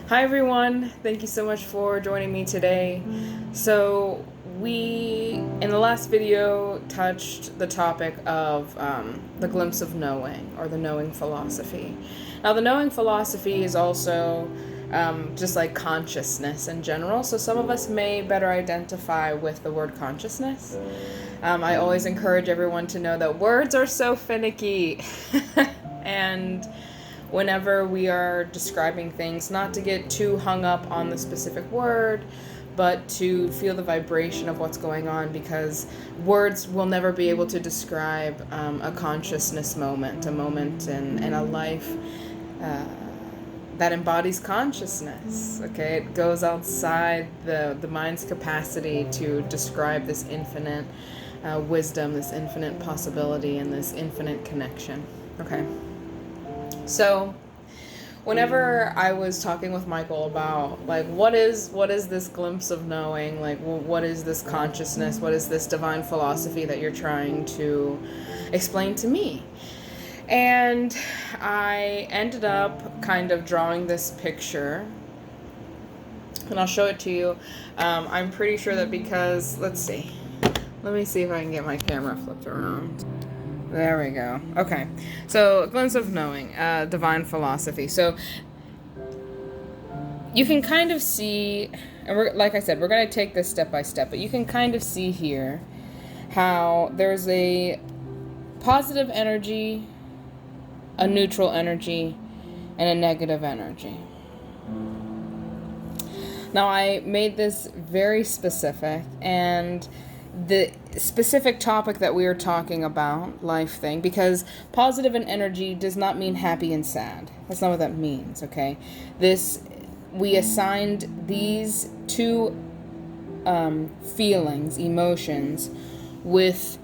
Hi everyone, thank you so much for joining me today. So we, in the last video, touched the topic of the glimpse of knowing, or the knowing philosophy. Now the knowing philosophy is also just like consciousness in general, so some of us may better identify with the word consciousness. I always encourage everyone to know that words are so finicky and whenever we are describing things, not to get too hung up on the specific word, but to feel the vibration of what's going on, because words will never be able to describe a consciousness moment, a moment in a life that embodies consciousness. Okay, it goes outside the mind's capacity to describe this infinite wisdom, this infinite possibility, and this infinite connection. Okay. So, whenever I was talking with Michael about like what is this glimpse of knowing, like what is this consciousness, what is this divine philosophy that you're trying to explain to me, and I ended up kind of drawing this picture, and I'll show it to you. I'm pretty sure that because let me see if I can get my camera flipped around. There we go. Okay. So, glimpse of knowing, divine philosophy. So, you can kind of see, and like I said, we're going to take this step by step, but you can kind of see here how there's a positive energy, a neutral energy, and a negative energy. Now, I made this very specific, and the specific topic that we are talking about, life thing, because positive and energy does not mean happy and sad. That's not what that means, okay? We assigned these two feelings, emotions, with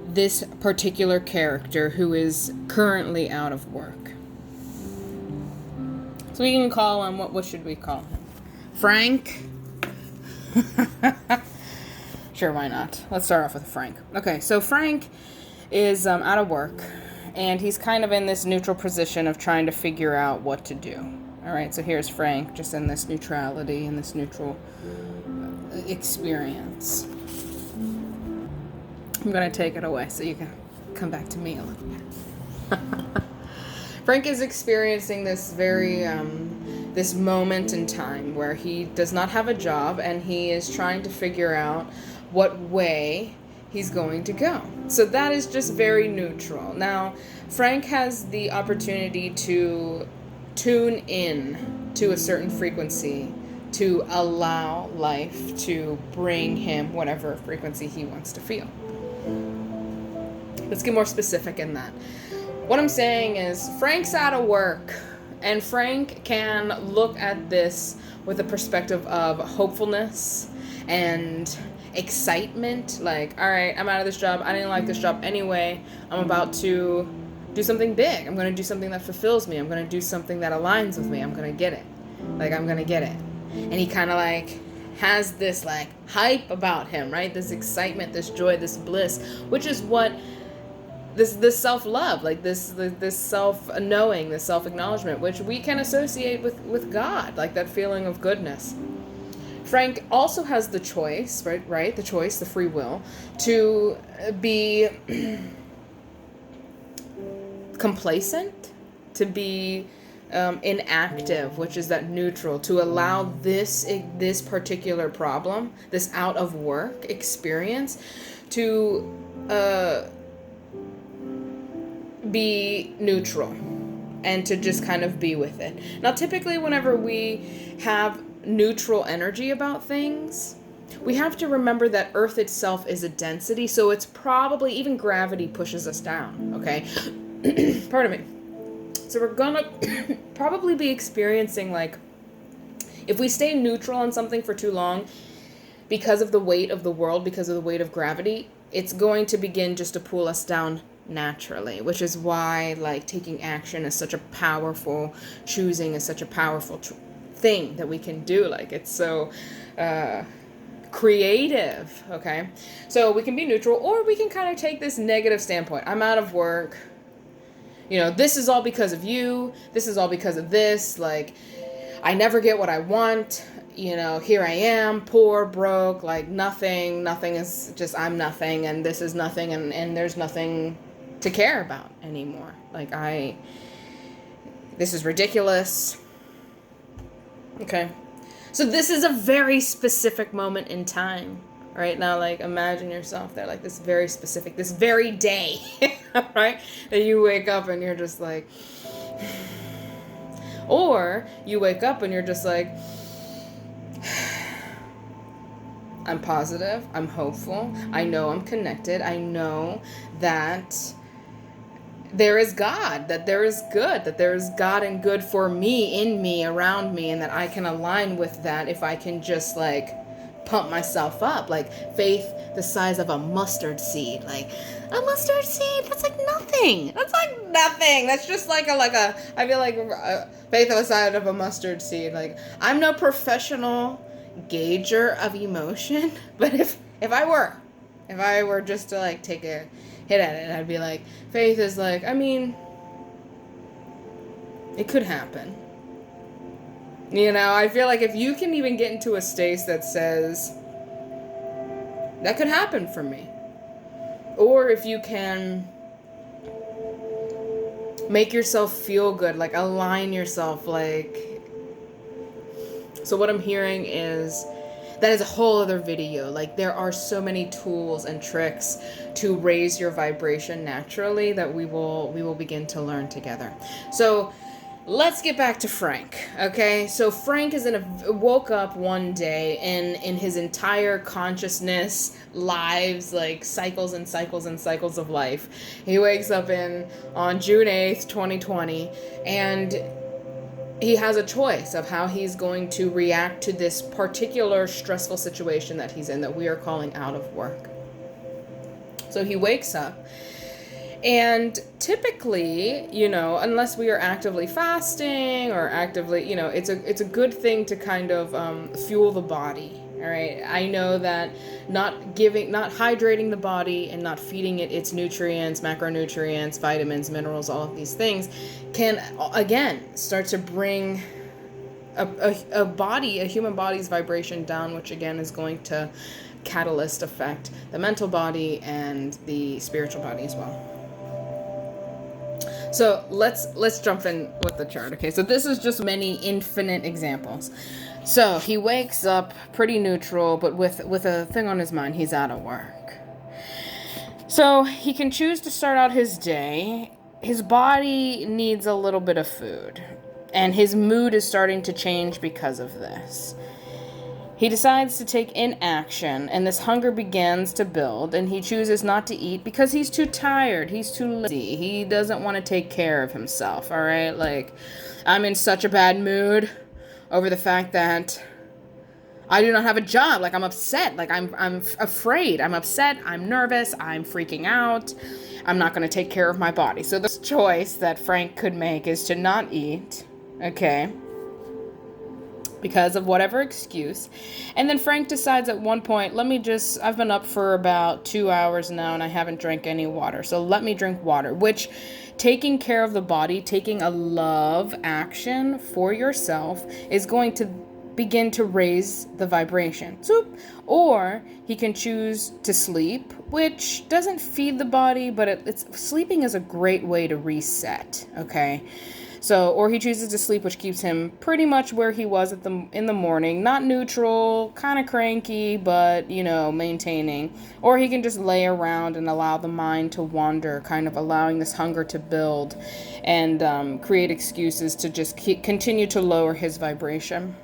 this particular character who is currently out of work. So we can call him, what should we call him? Frank? Sure, why not? Let's start off with Frank. Okay, so Frank is out of work, and he's kind of in this neutral position of trying to figure out what to do. All right, so here's Frank, just in this neutrality, in this neutral experience. I'm going to take it away so you can come back to me a little bit. Frank is experiencing this this moment in time where he does not have a job, and he is trying to figure out what way he's going to go. So that is just very neutral. Now, Frank has the opportunity to tune in to a certain frequency to allow life to bring him whatever frequency he wants to feel. Let's get more specific in that. What I'm saying is Frank's out of work, and Frank can look at this with a perspective of hopefulness and excitement. Like, all right, I'm out of this job. I didn't like this job anyway. I'm about to do something big. I'm going to do something that fulfills me. I'm going to do something that aligns with me. I'm going to get it. Like, I'm going to get it. And he kind of like has this like hype about him, right? This excitement, this joy, this bliss, which is what this self-love, like this self-knowing, this self-acknowledgement, which we can associate with God, like that feeling of goodness. Frank also has the choice, right? The choice, the free will, to be complacent, to be inactive, which is that neutral, to allow this particular problem, this out of work experience, to be neutral and to just kind of be with it. Now, typically whenever we have neutral energy about things, we have to remember that Earth itself is a density, so it's probably, even gravity pushes us down, okay? Pardon me. So we're gonna probably be experiencing, like, if we stay neutral on something for too long, because of the weight of the world, because of the weight of gravity, it's going to begin just to pull us down naturally, which is why, like, taking action is such a powerful, choosing is such a powerful thing that we can do. Like, it's so creative, okay? So we can be neutral, or we can kind of take this negative standpoint. I'm out of work. You know, this is all because of you. This is all because of this. Like, I never get what I want. Here I am, poor, broke, like nothing is just, I'm nothing, and this is nothing, and there's nothing to care about anymore. Like, this is ridiculous. Okay. So this is a very specific moment in time. Right now, like, imagine yourself there, like, this very specific, this very day, right? That you wake up and you're just like, or you wake up and you're just like, I'm positive, I'm hopeful, I know I'm connected, I know that there is God, that there is good, that there is God and good for me, in me, around me, and that I can align with that if I can just, like, pump myself up. Like, faith the size of a mustard seed. Like, a mustard seed, that's like nothing. That's like nothing. That's just like a I feel like faith the size of a mustard seed. Like, I'm no professional gauger of emotion, but if I were just to, like, take a hit at it, I'd be like, faith is like, I mean, it could happen. I feel like if you can even get into a state that says, that could happen for me. Or if you can make yourself feel good, like, align yourself, like. So what I'm hearing is, that is a whole other video. Like, there are so many tools and tricks to raise your vibration naturally that we will begin to learn together. So let's get back to Frank, okay? So Frank woke up one day in his entire consciousness, lives, like, cycles and cycles and cycles of life. He wakes up on June 8th, 2020, and he has a choice of how he's going to react to this particular stressful situation that he's in, that we are calling out of work. So he wakes up, and typically, unless we are actively fasting or actively, it's a good thing to kind of fuel the body. All right. I know that not hydrating the body and not feeding it its nutrients, macronutrients, vitamins, minerals, all of these things can, again, start to bring a human body's vibration down, which again is going to catalyst affect the mental body and the spiritual body as well. So let's jump in with the chart. Okay, so this is just many infinite examples. So he wakes up pretty neutral, but with a thing on his mind. He's out of work. So he can choose to start out his day. His body needs a little bit of food, and his mood is starting to change because of this. He decides to take inaction, and this hunger begins to build, and he chooses not to eat because he's too tired, he's too lazy, he doesn't want to take care of himself, all right? Like, I'm in such a bad mood over the fact that I do not have a job. Like, I'm upset, like, I'm afraid, I'm upset, I'm nervous, I'm freaking out, I'm not going to take care of my body. So the choice that Frank could make is to not eat, okay? Because of whatever excuse. And then Frank decides at one point, I've been up for about 2 hours now and I haven't drank any water. So let me drink water, which, taking care of the body, taking a love action for yourself is going to begin to raise the vibration. Or he can choose to sleep, which doesn't feed the body, but sleeping is a great way to reset, okay? So, or he chooses to sleep, which keeps him pretty much where he was in the morning, not neutral, kind of cranky, but, maintaining. Or he can just lay around and allow the mind to wander, kind of allowing this hunger to build and create excuses to just continue to lower his vibration.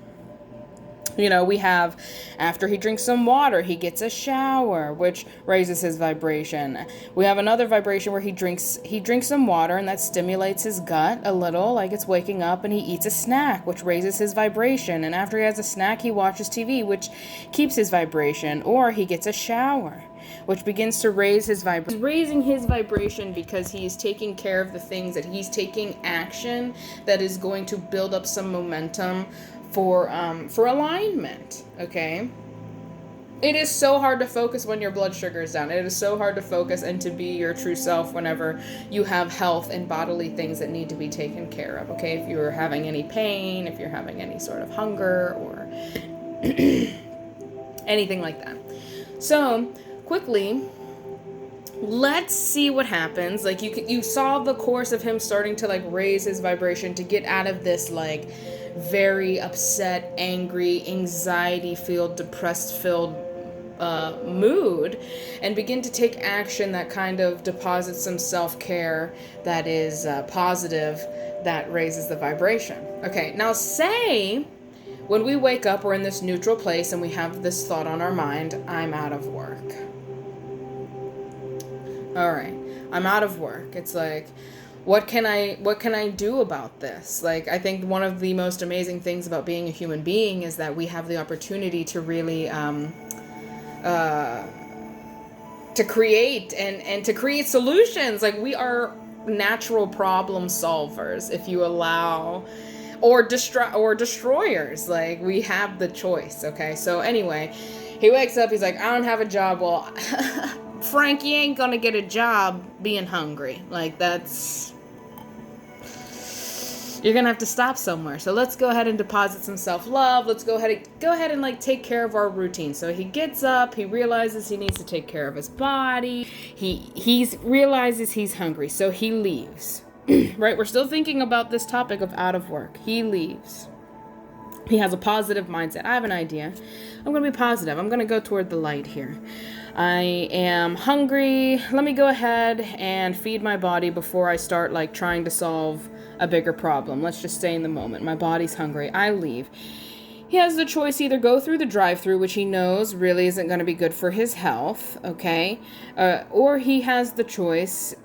We have, after he drinks some water, he gets a shower, which raises his vibration. We have another vibration where he drinks some water, and that stimulates his gut a little, like it's waking up, and he eats a snack, which raises his vibration. And after he has a snack, he watches TV, which keeps his vibration. Or he gets a shower, which begins to raise his vibration. He's raising his vibration because he's taking care of the things, that he's taking action that is going to build up some momentum for alignment, okay? It is so hard to focus when your blood sugar is down. It is so hard to focus and to be your true self whenever you have health and bodily things that need to be taken care of, okay? If you're having any pain, if you're having any sort of hunger or anything like that. So, quickly, let's see what happens. Like, you saw the course of him starting to, like, raise his vibration to get out of this, like, very upset, angry, anxiety-filled, depressed-filled mood, and begin to take action that kind of deposits some self-care that is positive, that raises the vibration. Okay, now say when we wake up, we're in this neutral place and we have this thought on our mind, I'm out of work. All right, I'm out of work. It's like, what can I do about this? Like, I think one of the most amazing things about being a human being is that we have the opportunity to really to create and to create solutions. Like, we are natural problem solvers if you allow, or destroyers. Like, we have the choice. Okay, so anyway, he wakes up, he's like, I don't have a job. Well, Frank, you ain't gonna get a job being hungry. Like, you're gonna have to stop somewhere. So let's go ahead and deposit some self-love. Let's go ahead and like take care of our routine. So he gets up, he realizes he needs to take care of his body. He realizes he's hungry, so he leaves. Right? We're still thinking about this topic of out of work. He leaves. He has a positive mindset. I have an idea. I'm going to be positive. I'm going to go toward the light here. I am hungry. Let me go ahead and feed my body before I start like trying to solve a bigger problem. Let's just stay in the moment. My body's hungry. I leave. He has the choice to either go through the drive-thru, which he knows really isn't going to be good for his health, okay? Or he has the choice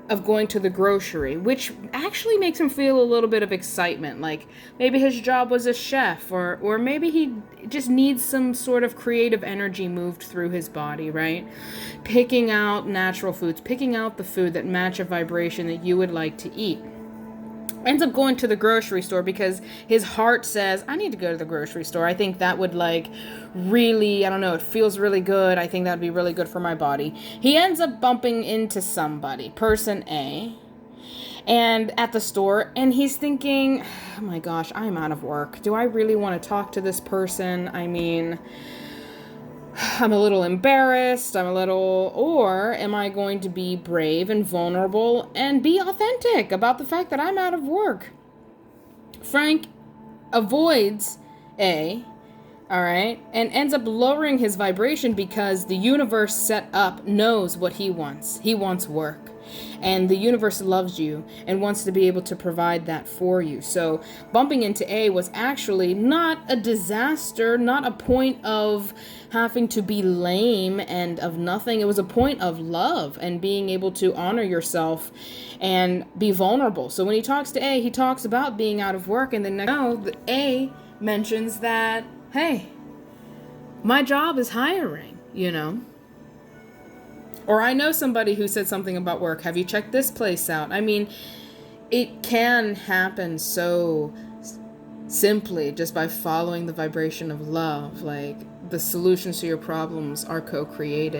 of going to the grocery, which actually makes him feel a little bit of excitement. Like, maybe his job was a chef, or maybe he just needs some sort of creative energy moved through his body, right? Picking out natural foods, picking out the food that match a vibration that you would like to eat. Ends up going to the grocery store because his heart says, I need to go to the grocery store. I think that would like really, I don't know, it feels really good. I think that would be really good for my body. He ends up bumping into somebody, person A, and at the store, and he's thinking, oh my gosh, I'm out of work. Do I really want to talk to this person? I mean, I'm a little embarrassed, or am I going to be brave and vulnerable and be authentic about the fact that I'm out of work? Frank avoids A, all right, and ends up lowering his vibration because the universe set up knows what he wants. He wants work. And the universe loves you and wants to be able to provide that for you. So bumping into A was actually not a disaster, not a point of having to be lame and of nothing. It was a point of love and being able to honor yourself and be vulnerable. So when he talks to A, he talks about being out of work, and then A mentions that, hey, my job is hiring, you know. Or I know somebody who said something about work. Have you checked this place out? I mean, it can happen so simply just by following the vibration of love. Like, the solutions to your problems are co-created.